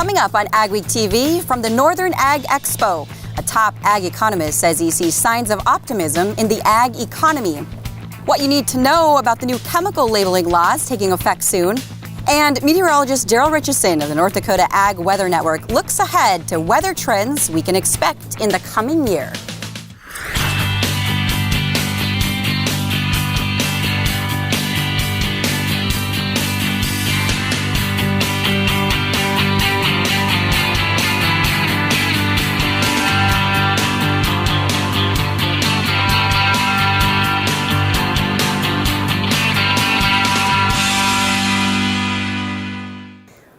Coming up on AgweekTV from the Northern Ag Expo, a top ag economist says he sees signs of optimism in the ag economy. What you need to know about the new chemical labeling laws taking effect soon. And meteorologist Daryl Ritchison of the North Dakota Ag Weather Network looks ahead to weather trends we can expect in the coming year.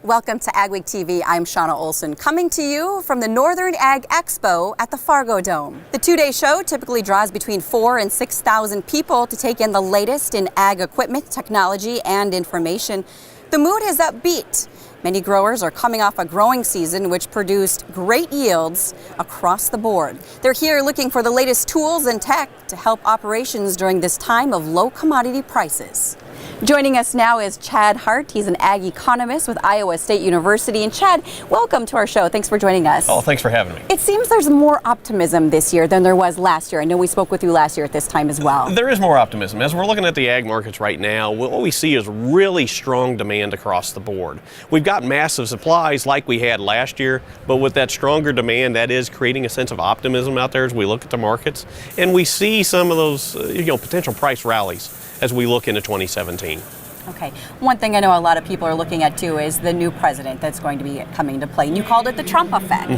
Welcome to AgweekTV. I'm Shauna Olson, coming to you from the Northern Ag Expo at the Fargo Dome. The two-day show typically draws between 4,000 and 6,000 people to take in the latest in ag equipment, technology, and information. The mood is upbeat. Many growers are coming off a growing season which produced great yields across the board. They're here looking for the latest tools and tech to help operations during this time of low commodity prices. Joining us now is Chad Hart. He's an ag economist with Iowa State University. And Chad, welcome to our show. Thanks for joining us. Oh, thanks for having me. It seems there's more optimism this year than there was last year. I know we spoke with you last year at this time as well. There is more optimism. As we're looking at the ag markets right now, what we see is really strong demand across the board. We've got massive supplies like we had last year, but with that stronger demand, that is creating a sense of optimism out there as we look at the markets. And we see some of those potential price rallies as we look into 2017. Okay. One thing I know a lot of people are looking at too is the new president that's going to be coming to play. And you called it the Trump effect.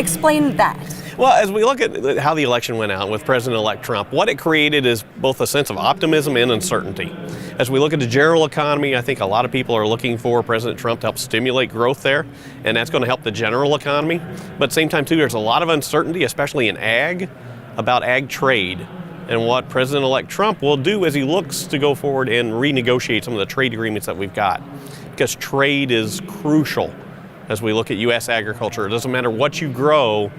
Explain that. Well, as we look at how the election went out with President-elect Trump, what it created is both a sense of optimism and uncertainty. As we look at the general economy, I think a lot of people are looking for President Trump to help stimulate growth there, and that's going to help the general economy. But at the same time, too, there's a lot of uncertainty, especially in ag, about ag trade and what President-elect Trump will do as he looks to go forward and renegotiate some of the trade agreements that we've got. Because trade is crucial as we look at U.S. agriculture. It doesn't matter what you grow,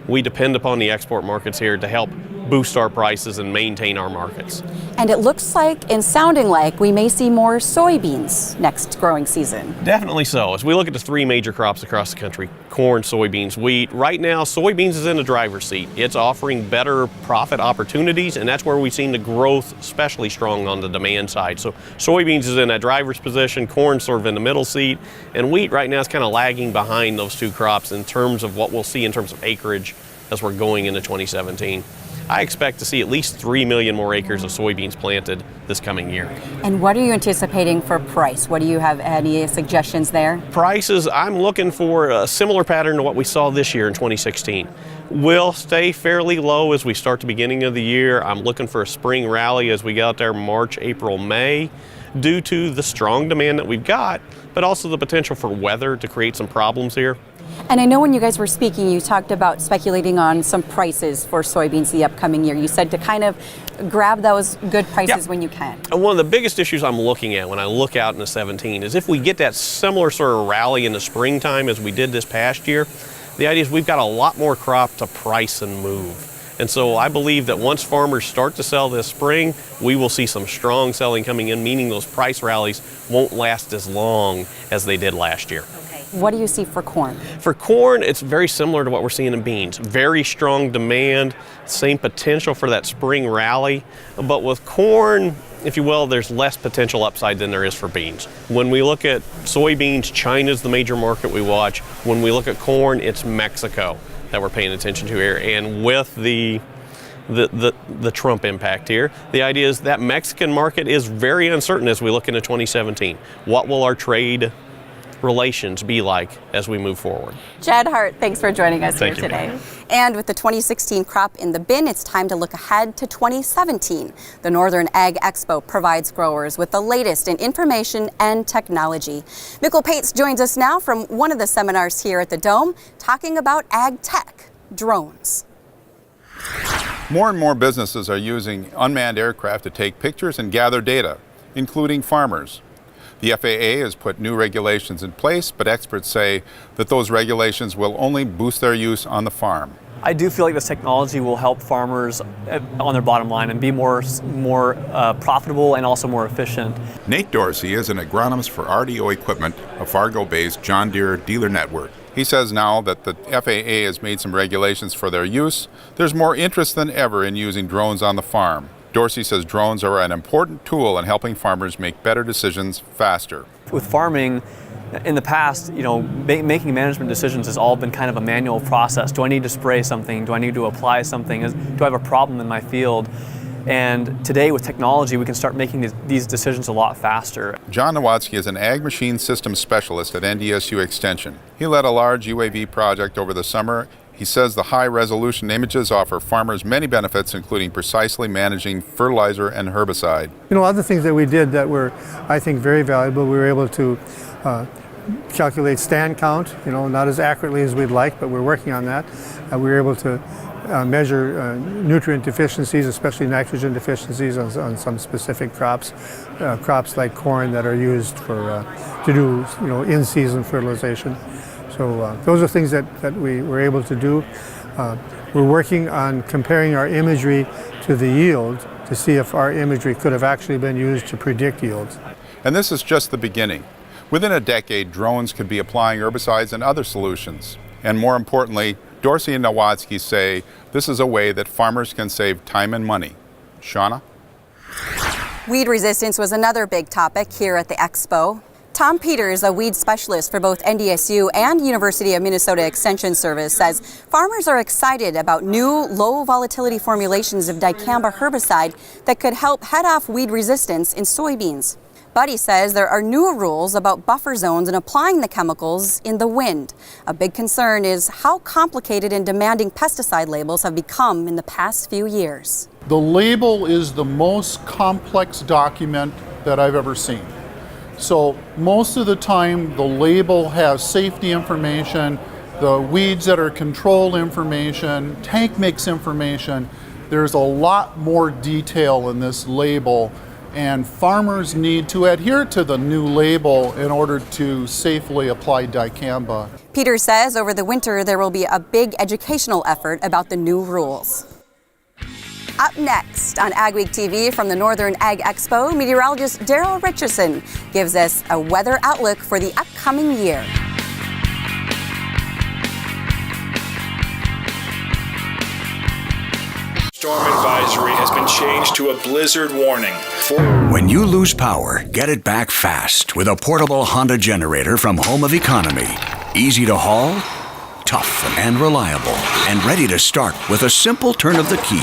we depend upon the export markets here to help boost our prices and maintain our markets. And it looks like and sounding like we may see more soybeans next growing season. Definitely so. As we look at the three major crops across the country, corn, soybeans, wheat, right now soybeans is in the driver's seat. It's offering better profit opportunities, and that's where we've seen the growth especially strong on the demand side. So soybeans is in that driver's position, corn sort of in the middle seat, and wheat right now is kind of lagging behind those two crops in terms of what we'll see in terms of acreage as we're going into 2017. I expect to see at least 3 million more acres of soybeans planted this coming year. And what are you anticipating for price? What do you have any suggestions there? Prices, I'm looking for a similar pattern to what we saw this year in 2016. Will stay fairly low as we start the beginning of the year. I'm looking for a spring rally as we get out there March, April, May, due to the strong demand that we've got, but also the potential for weather to create some problems here. And I know when you guys were speaking, you talked about speculating on some prices for soybeans the upcoming year. You said to kind of grab those good prices when you can. One of the biggest issues I'm looking at when I look out into 17 is if we get that similar sort of rally in the springtime as we did this past year, the idea is we've got a lot more crop to price and move. And so I believe that once farmers start to sell this spring, we will see some strong selling coming in, meaning those price rallies won't last as long as they did last year. What do you see for corn? For corn, it's very similar to what we're seeing in beans. Very strong demand, same potential for that spring rally. But with corn, if you will, there's less potential upside than there is for beans. When we look at soybeans, China's the major market we watch. When we look at corn, it's Mexico that we're paying attention to here. And with the Trump impact here, the idea is that Mexican market is very uncertain as we look into 2017. What will our trade relations be like as we move forward? Chad Hart, thanks for joining us here today. You. And with the 2016 crop in the bin, it's time to look ahead to 2017. The Northern Ag Expo provides growers with the latest in information and technology. Mikkel Pates joins us now from one of the seminars here at the Dome, talking about ag tech, drones. More and more businesses are using unmanned aircraft to take pictures and gather data, including farmers. The FAA has put new regulations in place, but experts say that those regulations will only boost their use on the farm. I do feel like this technology will help farmers on their bottom line and be more profitable and also more efficient. Nate Dorsey is an agronomist for RDO Equipment, a Fargo-based John Deere dealer network. He says now that the FAA has made some regulations for their use, there's more interest than ever in using drones on the farm. Dorsey says drones are an important tool in helping farmers make better decisions faster. With farming, in the past, making management decisions has all been kind of a manual process. Do I need to spray something? Do I need to apply something? Do I have a problem in my field? And today with technology, we can start making these decisions a lot faster. John Nowatzki is an ag machine systems specialist at NDSU Extension. He led a large UAV project over the summer. He says the high-resolution images offer farmers many benefits, including precisely managing fertilizer and herbicide. Other things that we did that were, I think, very valuable, we were able to calculate stand count, not as accurately as we'd like, but we're working on that. We were able to measure nutrient deficiencies, especially nitrogen deficiencies on some specific crops, crops like corn that are used for to do in-season fertilization. So those are things that we were able to do. We're working on comparing our imagery to the yield to see if our imagery could have actually been used to predict yields. And this is just the beginning. Within a decade, drones could be applying herbicides and other solutions. And more importantly, Dorsey and Nowatzki say this is a way that farmers can save time and money. Shauna? Weed resistance was another big topic here at the expo. Tom Peters, a weed specialist for both NDSU and University of Minnesota Extension Service, says farmers are excited about new low volatility formulations of dicamba herbicide that could help head off weed resistance in soybeans. But he says there are new rules about buffer zones and applying the chemicals in the wind. A big concern is how complicated and demanding pesticide labels have become in the past few years. The label is the most complex document that I've ever seen. So most of the time the label has safety information, the weeds that are control information, tank mix information. There's a lot more detail in this label, and farmers need to adhere to the new label in order to safely apply dicamba. Peter says over the winter there will be a big educational effort about the new rules. Up next on AgweekTV from the Northern Ag Expo, meteorologist Daryl Ritchison gives us a weather outlook for the upcoming year. Storm advisory has been changed to a blizzard warning. When you lose power, get it back fast with a portable Honda generator from Home of Economy. Easy to haul, tough and reliable, and ready to start with a simple turn of the key.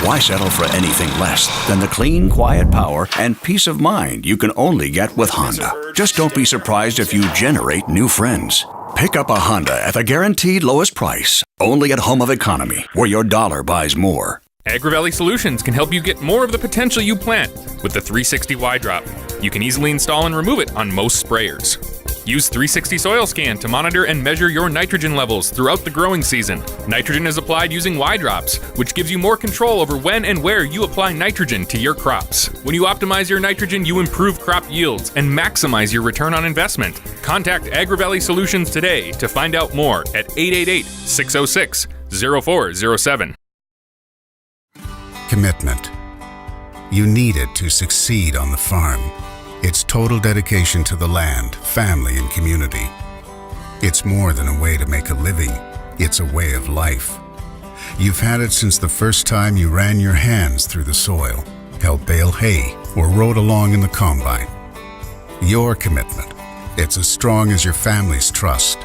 Why settle for anything less than the clean, quiet power and peace of mind you can only get with Honda? Just don't be surprised if you generate new friends. Pick up a Honda at the guaranteed lowest price, only at Home of Economy, where your dollar buys more. AgriValley Solutions can help you get more of the potential you plant with the 360 Y-Drop. You can easily install and remove it on most sprayers. Use 360 Soil Scan to monitor and measure your nitrogen levels throughout the growing season. Nitrogen is applied using Y-Drops, which gives you more control over when and where you apply nitrogen to your crops. When you optimize your nitrogen, you improve crop yields and maximize your return on investment. Contact AgriValley Solutions today to find out more at 888-606-0407. Commitment. You need it to succeed on the farm. It's total dedication to the land, family, and community. It's more than a way to make a living. It's a way of life. You've had it since the first time you ran your hands through the soil, helped bale hay, or rode along in the combine. Your commitment. It's as strong as your family's trust,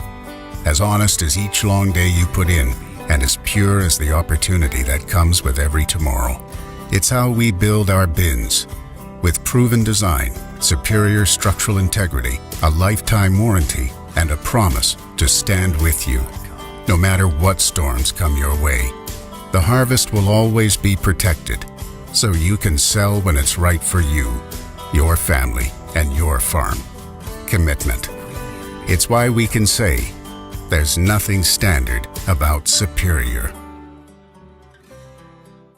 as honest as each long day you put in, and as pure as the opportunity that comes with every tomorrow. It's how we build our bins, with proven design, superior structural integrity, a lifetime warranty, and a promise to stand with you, no matter what storms come your way. The harvest will always be protected, so you can sell when it's right for you, your family, and your farm. Commitment. It's why we can say, there's nothing standard about superior.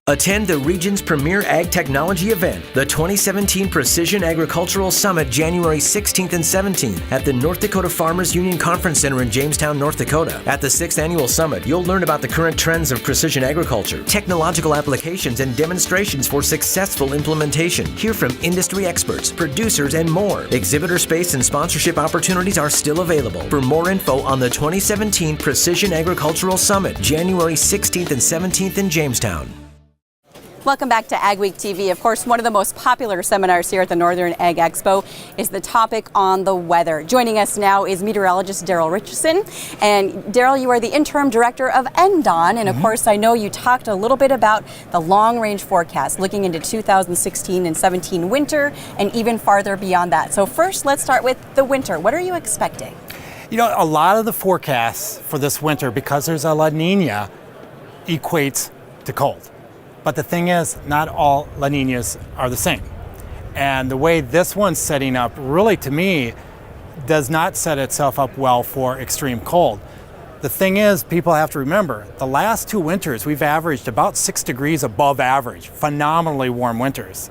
Attend the region's premier ag technology event, the 2017 Precision Agricultural Summit, January 16th and 17th at the North Dakota Farmers Union Conference Center in Jamestown, North Dakota. At the 6th Annual Summit, you'll learn about the current trends of precision agriculture, technological applications, and demonstrations for successful implementation. Hear from industry experts, producers, and more. Exhibitor space and sponsorship opportunities are still available. For more info on the 2017 Precision Agricultural Summit, January 16th and 17th in Jamestown. Welcome back to AgweekTV. Of course, one of the most popular seminars here at the Northern Ag Expo is the topic on the weather. Joining us now is meteorologist Daryl Ritchison. And Daryl, you are the interim director of NDON. And of course, I know you talked a little bit about the long-range forecast, looking into 2016 and 17 winter and even farther beyond that. So first, let's start with the winter. What are you expecting? You know, a lot of the forecasts for this winter, because there's a La Nina, equates to cold. But the thing is, not all La Ninas are the same. And the way this one's setting up, really to me, does not set itself up well for extreme cold. The thing is, people have to remember, the last 2 winters, we've averaged about 6 degrees above average, phenomenally warm winters.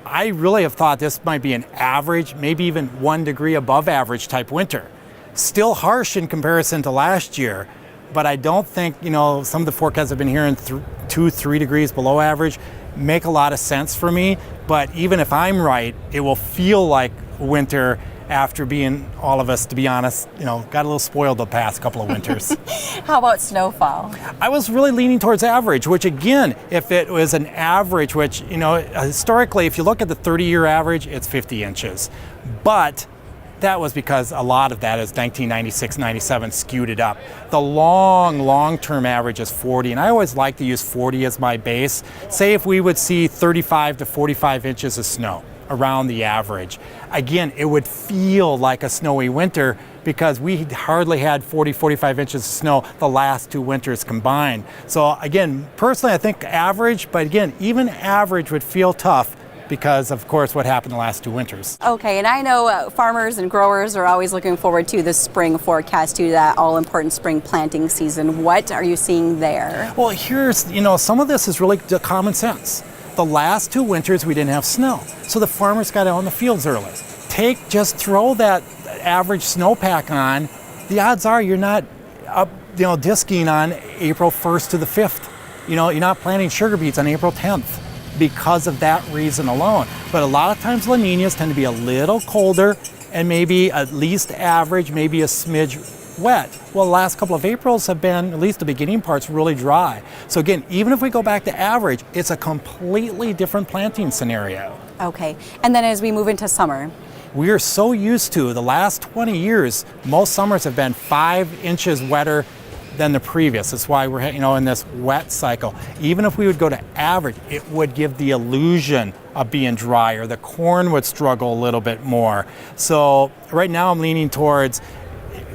I really have thought this might be an average, maybe even 1 degree above average type winter. Still harsh in comparison to last year, but I don't think, you know, some of the forecasts I've been hearing 2-3 degrees below average make a lot of sense for me. But even if I'm right, it will feel like winter after being, all of us, to be honest, you know, got a little spoiled the past couple of winters. How about snowfall? I was really leaning towards average, which again, if it was an average, which, you know, historically, if you look at the 30-year average, it's 50 inches. But that was because a lot of that is 1996-97 skewed it up. The long-term average is 40, and I always like to use 40 as my base. Say if we would see 35 to 45 inches of snow around the average. Again, it would feel like a snowy winter because we hardly had 40-45 inches of snow the last 2 winters combined. So again, personally I think average, but again, even average would feel tough because of course what happened the last 2 winters. Okay, and I know farmers and growers are always looking forward to the spring forecast, to that all-important spring planting season. What are you seeing there? Well, here's, you know, some of this is really common sense. The last 2 winters we didn't have snow, so the farmers got out in the fields early. Just throw that average snowpack on, the odds are you're not up, you know, disking on April 1st to the 5th. You know, you're not planting sugar beets on April 10th. Because of that reason alone. But a lot of times La Ninas tend to be a little colder and maybe at least average, maybe a smidge wet. Well, the last couple of Aprils have been, at least the beginning parts, really dry. So again, even if we go back to average, it's a completely different planting scenario. Okay, and then as we move into summer? We are so used to, the last 20 years, most summers have been 5 inches wetter than the previous. That's why we're, you know, in this wet cycle. Even if we would go to average, it would give the illusion of being drier. The corn would struggle a little bit more. So right now I'm leaning towards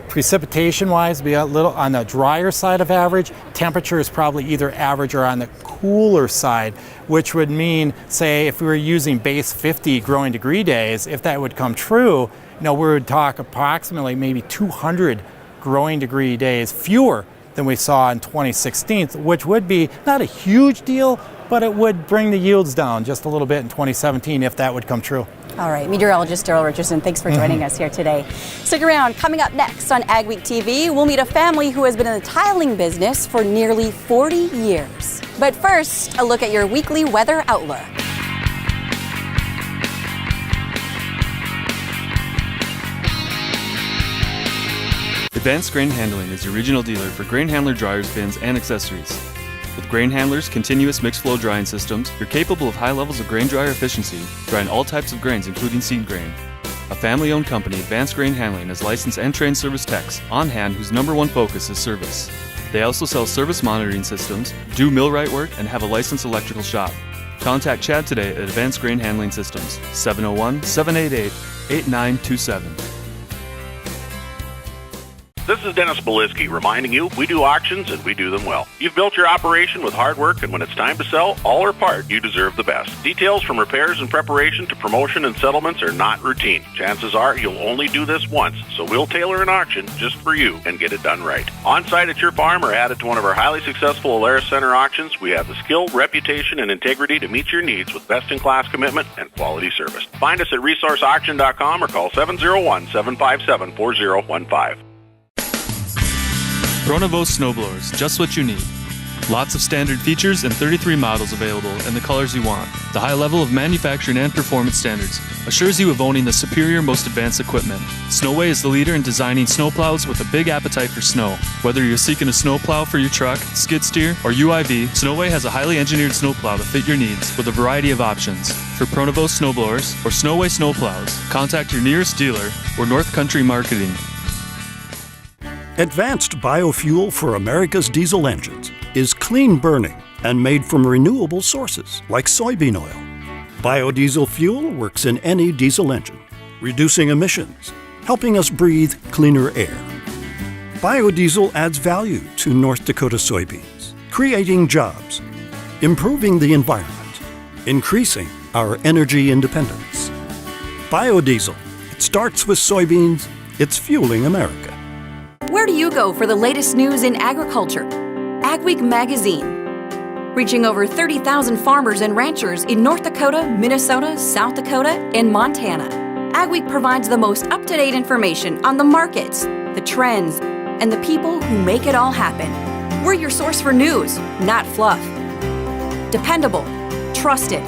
precipitation-wise, be a little on the drier side of average. Temperature is probably either average or on the cooler side, which would mean, say, if we were using base 50 growing degree days, if that would come true, you know, we would talk approximately maybe 200 growing degree days fewer than we saw in 2016, which would be not a huge deal, but it would bring the yields down just a little bit in 2017 if that would come true. All right, meteorologist Daryl Ritchison, thanks for joining us here today. Stick around. Coming up next on AgweekTV, we'll meet a family who has been in the tiling business for nearly 40 years. But first, a look at your weekly weather outlook. Advanced Grain Handling is your regional dealer for grain handler dryers, bins, and accessories. With Grain Handler's continuous mixed flow drying systems, you're capable of high levels of grain dryer efficiency, drying all types of grains including seed grain. A family-owned company, Advanced Grain Handling has licensed and trained service techs on hand whose #1 focus is service. They also sell service monitoring systems, do millwright work, and have a licensed electrical shop. Contact Chad today at Advanced Grain Handling Systems, 701-788-8927. This is Dennis Belisky reminding you we do auctions and we do them well. You've built your operation with hard work, and when it's time to sell, all or part, you deserve the best. Details from repairs and preparation to promotion and settlements are not routine. Chances are you'll only do this once, so we'll tailor an auction just for you and get it done right. On site at your farm or added to one of our highly successful Alaris Center auctions, we have the skill, reputation, and integrity to meet your needs with best-in-class commitment and quality service. Find us at resourceauction.com or call 701-757-4015. Pronovost snowblowers, just what you need. Lots of standard features and 33 models available in the colors you want. The high level of manufacturing and performance standards assures you of owning the superior, most advanced equipment. Snowway is the leader in designing snowplows with a big appetite for snow. Whether you're seeking a snowplow for your truck, skid steer, or UIV, Snowway has a highly engineered snowplow to fit your needs with a variety of options. For Pronovost snowblowers or Snowway snowplows, contact your nearest dealer or North Country Marketing. Advanced biofuel for America's diesel engines is clean burning and made from renewable sources like soybean oil. Biodiesel fuel works in any diesel engine, reducing emissions, helping us breathe cleaner air. Biodiesel adds value to North Dakota soybeans, creating jobs, improving the environment, increasing our energy independence. Biodiesel, it starts with soybeans, it's fueling America. Where do you go for the latest news in agriculture? Agweek magazine. Reaching over 30,000 farmers and ranchers in North Dakota, Minnesota, South Dakota, and Montana. Agweek provides the most up-to-date information on the markets, the trends, and the people who make it all happen. We're your source for news, not fluff. Dependable, trusted.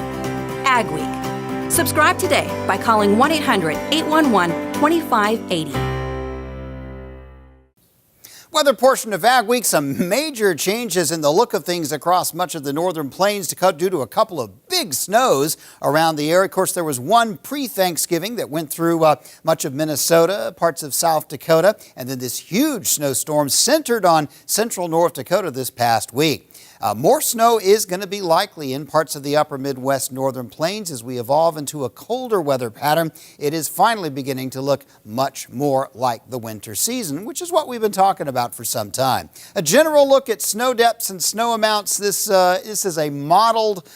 Agweek. Subscribe today by calling 1-800-811-2580. Weather portion of Agweek, some major changes in the look of things across much of the northern plains due to a couple of big snows around the area. Of course, there was one pre-Thanksgiving that went through much of Minnesota, parts of South Dakota, and then this huge snowstorm centered on central North Dakota this past week. More snow is going to be likely in parts of the upper Midwest northern plains as we evolve into a colder weather pattern. It is finally beginning to look much more like the winter season, which is what we've been talking about for some time. A general look at snow depths and snow amounts. This is a modeled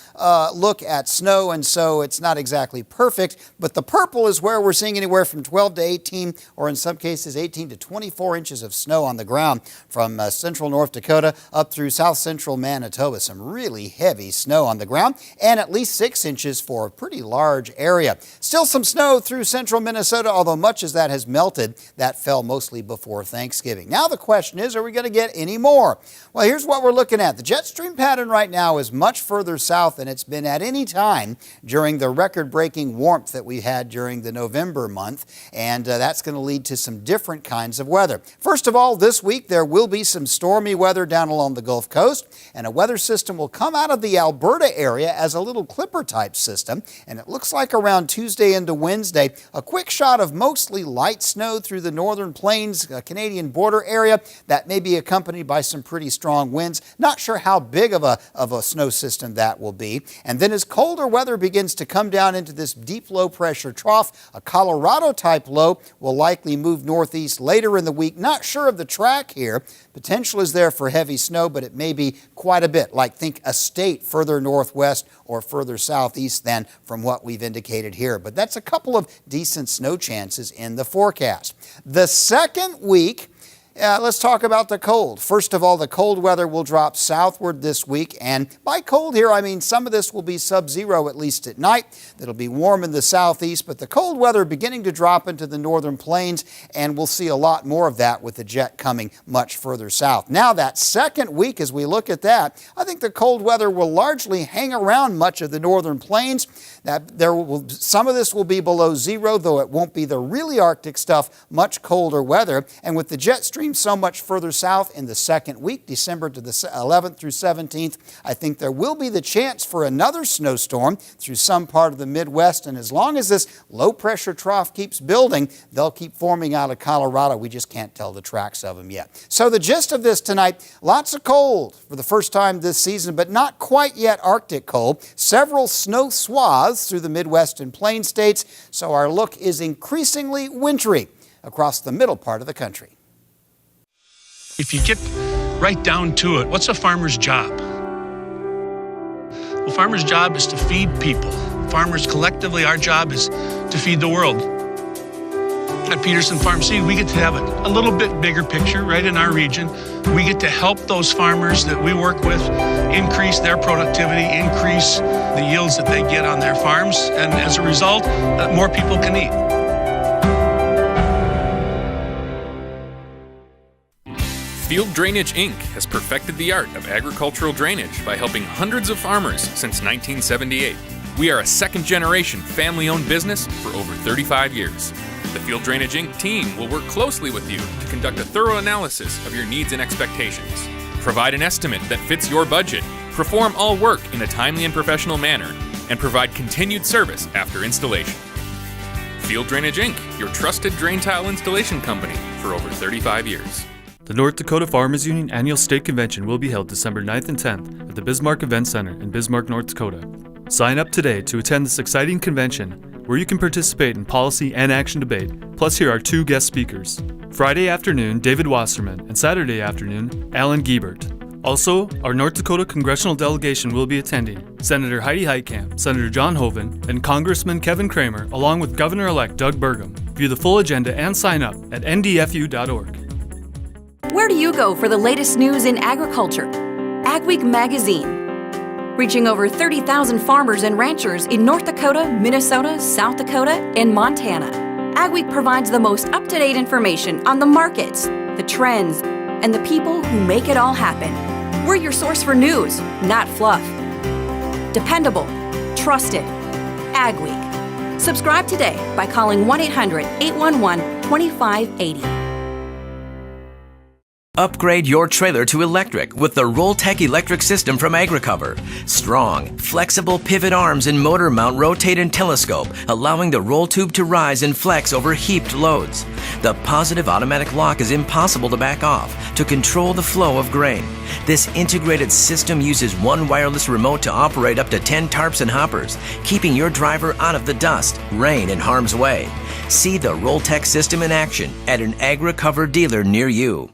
look at snow, and so it's not exactly perfect, but the purple is where we're seeing anywhere from 12 to 18, or in some cases 18 to 24 inches of snow on the ground from central North Dakota up through south central Manitoba. Some really heavy snow on the ground, and at least 6 inches for a pretty large area. Still some snow through central Minnesota, although much as that has melted. That fell mostly before Thanksgiving. Now the question is, are we going to get any more? Well, here's what we're looking at. The jet stream pattern right now is much further south than it's been at any time during the record-breaking warmth that we had during the November month, and that's going to lead to some different kinds of weather. First of all, this week there will be some stormy weather down along the Gulf Coast, and a weather system will come out of the Alberta area as a little clipper-type system, and it looks like around Tuesday into Wednesday, a quick shot of mostly light snow through the northern plains, Canadian border area. That may be accompanied by some pretty strong winds. Not sure how big of a snow system that will be. And then as colder weather begins to come down into this deep low-pressure trough, a Colorado-type low will likely move northeast later in the week. Not sure of the track here. Potential is there for heavy snow, but it may be quite a bit, like think a state further northwest or further southeast than from what we've indicated here. But that's a couple of decent snow chances in the forecast. The second week, let's talk about the cold. First of all, the cold weather will drop southward this week, and by cold here, I mean some of this will be sub-zero at least at night. It'll be warm in the southeast, but the cold weather beginning to drop into the northern plains, and we'll see a lot more of that with the jet coming much further south. Now, that second week, as we look at that, I think the cold weather will largely hang around much of the northern plains. Some of this will be below zero, though it won't be the really Arctic stuff, much colder weather, and with the jet stream so much further south in the second week, December to the 11th through 17th, I think there will be the chance for another snowstorm through some part of the Midwest, and as long as this low-pressure trough keeps building, they'll keep forming out of Colorado. We just can't tell the tracks of them yet. So the gist of this tonight, lots of cold for the first time this season, but not quite yet Arctic cold. Several snow swaths through the Midwest and Plain states, so our look is increasingly wintry across the middle part of the country. If you get right down to it, what's a farmer's job? Well, farmer's job is to feed people. Farmers collectively, our job is to feed the world. At Peterson Farm Seed, we get to have a little bit bigger picture right in our region. We get to help those farmers that we work with increase their productivity, increase the yields that they get on their farms, and as a result, more people can eat. Field Drainage Inc. has perfected the art of agricultural drainage by helping hundreds of farmers since 1978. We are a second-generation family-owned business for over 35 years. The Field Drainage Inc. team will work closely with you to conduct a thorough analysis of your needs and expectations, provide an estimate that fits your budget, perform all work in a timely and professional manner, and provide continued service after installation. Field Drainage Inc., your trusted drain tile installation company for over 35 years. The North Dakota Farmers Union Annual State Convention will be held December 9th and 10th at the Bismarck Event Center in Bismarck, North Dakota. Sign up today to attend this exciting convention where you can participate in policy and action debate, plus hear our 2 guest speakers. Friday afternoon, David Wasserman, and Saturday afternoon, Alan Giebert. Also, our North Dakota congressional delegation will be attending. Senator Heidi Heitkamp, Senator John Hoeven, and Congressman Kevin Kramer, along with Governor-elect Doug Burgum. View the full agenda and sign up at ndfu.org. Where do you go for the latest news in agriculture? Agweek magazine. Reaching over 30,000 farmers and ranchers in North Dakota, Minnesota, South Dakota, and Montana. Agweek provides the most up-to-date information on the markets, the trends, and the people who make it all happen. We're your source for news, not fluff. Dependable, trusted. Agweek. Subscribe today by calling 1-800-811-2580. Upgrade your trailer to electric with the Rolltech electric system from AgriCover. Strong, flexible pivot arms and motor mount rotate and telescope, allowing the roll tube to rise and flex over heaped loads. The positive automatic lock is impossible to back off to control the flow of grain. This integrated system uses one wireless remote to operate up to 10 tarps and hoppers, keeping your driver out of the dust, rain, and harm's way. See the Rolltech system in action at an AgriCover dealer near you.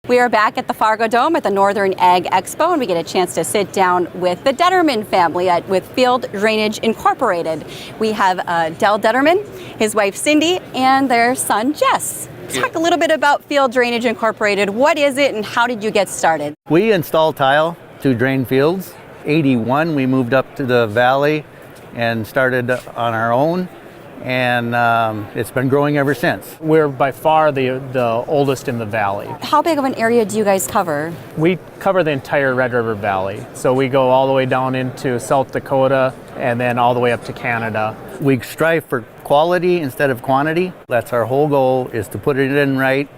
We are back at the Fargo Dome at the Northern Ag Expo, and we get a chance to sit down with the Detterman family with Field Drainage Incorporated. We have Del Detterman, his wife Cindy, and their son Jess. Talk a little bit about Field Drainage Incorporated. What is it and how did you get started? We install tile to drain fields. 81, we moved up to the valley and started on our own. And it's been growing ever since. We're by far the oldest in the valley. How big of an area do you guys cover? We cover the entire Red River Valley. So we go all the way down into South Dakota and then all the way up to Canada. We strive for quality instead of quantity. That's our whole goal, is to put it in right.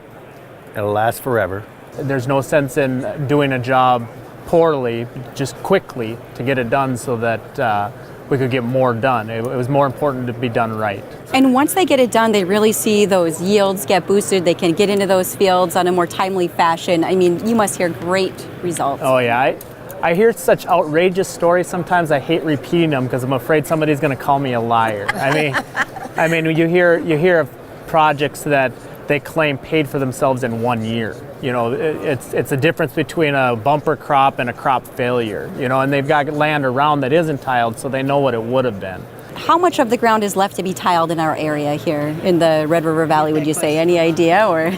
It'll last forever. There's no sense in doing a job poorly, just quickly to get it done so that we could get more done. It was more important to be done right. And once they get it done, they really see those yields get boosted. They can get into those fields on a more timely fashion. I mean, you must hear great results. Oh yeah, I hear such outrageous stories sometimes. I hate repeating them because I'm afraid somebody's going to call me a liar. I mean, you hear of projects that they claim paid for themselves in 1 year. You know, it's a difference between a bumper crop and a crop failure, you know, and they've got land around that isn't tiled, so they know what it would have been. How much of the ground is left to be tiled in our area here in the Red River Valley, would you say? Any idea? Or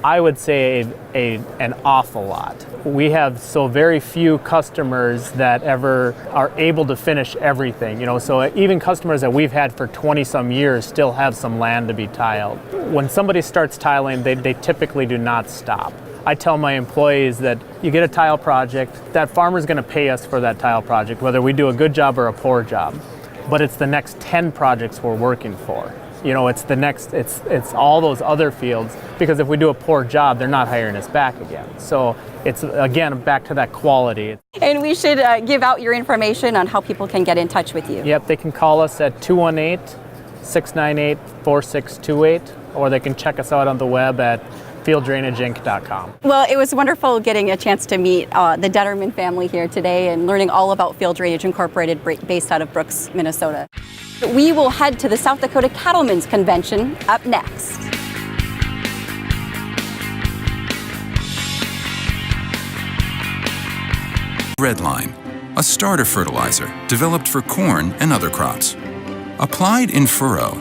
I would say an awful lot. We have so very few customers that ever are able to finish everything, you know, so even customers that we've had for 20 some years still have some land to be tiled. When somebody starts tiling, they typically do not stop. I tell my employees that you get a tile project, that farmer's going to pay us for that tile project, whether we do a good job or a poor job. But it's the next 10 projects we're working for. You know, it's all those other fields, because if we do a poor job, they're not hiring us back again. So it's, again, back to that quality. And we should give out your information on how people can get in touch with you. Yep, they can call us at 218-698-4628, or they can check us out on the web at fielddrainageinc.com. Well, it was wonderful getting a chance to meet the Detterman family here today and learning all about Field Drainage Incorporated based out of Brooks, Minnesota. We will head to the South Dakota Cattlemen's Convention up next. Redline, a starter fertilizer developed for corn and other crops. Applied in furrow,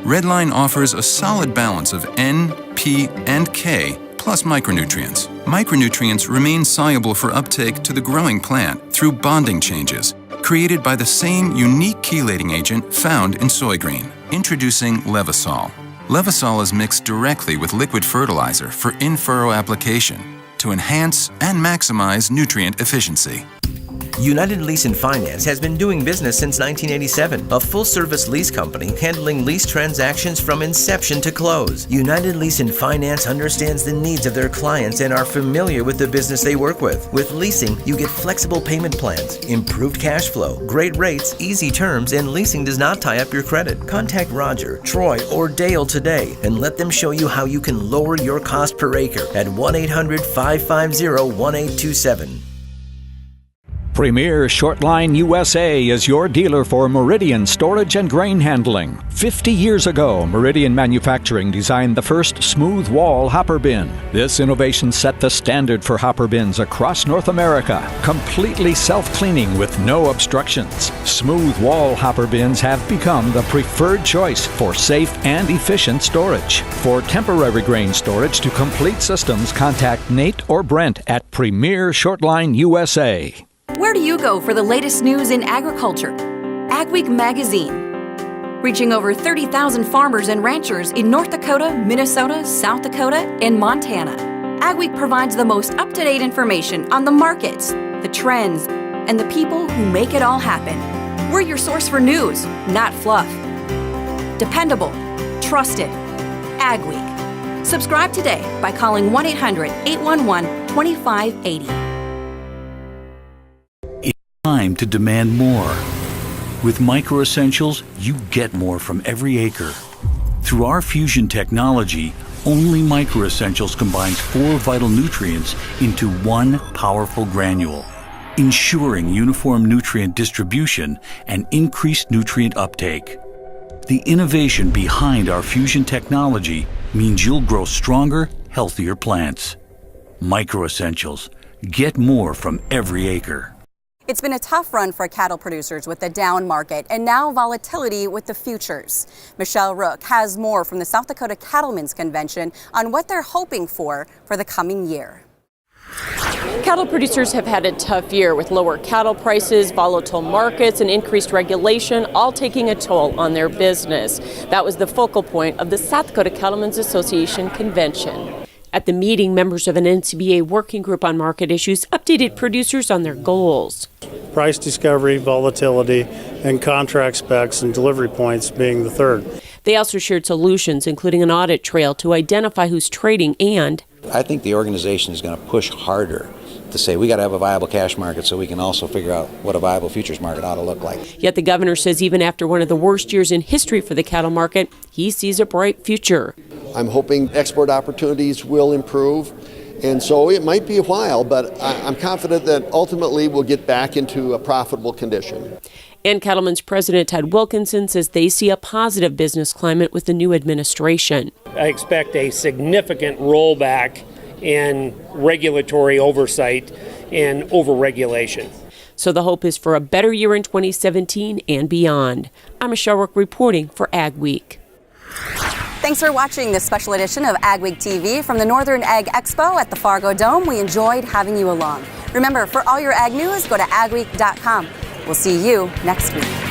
Redline offers a solid balance of N, P, and K plus micronutrients. Micronutrients remain soluble for uptake to the growing plant through bonding changes created by the same unique chelating agent found in soy green. Introducing Levosol. Levosol is mixed directly with liquid fertilizer for in-furrow application to enhance and maximize nutrient efficiency. United Lease and Finance has been doing business since 1987, a full-service lease company handling lease transactions from inception to close. United Lease and Finance understands the needs of their clients and are familiar with the business they work with. With leasing, you get flexible payment plans, improved cash flow, great rates, easy terms, and leasing does not tie up your credit. Contact Roger, Troy, or Dale today and let them show you how you can lower your cost per acre at 1-800-550-1827. Premier Shortline USA is your dealer for Meridian storage and grain handling. 50 years ago, Meridian Manufacturing designed the first smooth wall hopper bin. This innovation set the standard for hopper bins across North America, completely self-cleaning with no obstructions. Smooth wall hopper bins have become the preferred choice for safe and efficient storage. For temporary grain storage to complete systems, contact Nate or Brent at Premier Shortline USA. Where do you go for the latest news in agriculture? AgWeek magazine. Reaching over 30,000 farmers and ranchers in North Dakota, Minnesota, South Dakota, and Montana. AgWeek provides the most up-to-date information on the markets, the trends, and the people who make it all happen. We're your source for news, not fluff. Dependable, trusted. AgWeek. Subscribe today by calling 1-800-811-2580. Time to demand more. With Micro Essentials, you get more from every acre. Through our fusion technology, only Micro Essentials combines 4 vital nutrients into one powerful granule, ensuring uniform nutrient distribution and increased nutrient uptake. The innovation behind our fusion technology means you'll grow stronger, healthier plants. Micro Essentials. Get more from every acre. It's been a tough run for cattle producers with the down market and now volatility with the futures. Michelle Rook has more from the South Dakota Cattlemen's Convention on what they're hoping for the coming year. Cattle producers have had a tough year with lower cattle prices, volatile markets, and increased regulation, all taking a toll on their business. That was the focal point of the South Dakota Cattlemen's Association convention. At the meeting, members of an NCBA working group on market issues updated producers on their goals. Price discovery, volatility, and contract specs and delivery points being the third. They also shared solutions, including an audit trail to identify who's trading and... I think the organization is going to push harder to say we got to have a viable cash market so we can also figure out what a viable futures market ought to look like. Yet the governor says even after one of the worst years in history for the cattle market, he sees a bright future. I'm hoping export opportunities will improve, and so it might be a while, but I'm confident that ultimately we'll get back into a profitable condition. And Cattlemen's president Ted Wilkinson says they see a positive business climate with the new administration. I expect a significant rollback in regulatory oversight and overregulation. So the hope is for a better year in 2017 and beyond. I'm Michelle Rook reporting for Ag Week. Thanks for watching this special edition of AgweekTV from the Northern Ag Expo at the Fargo Dome. We enjoyed having you along. Remember, for all your ag news, go to agweek.com. We'll see you next week.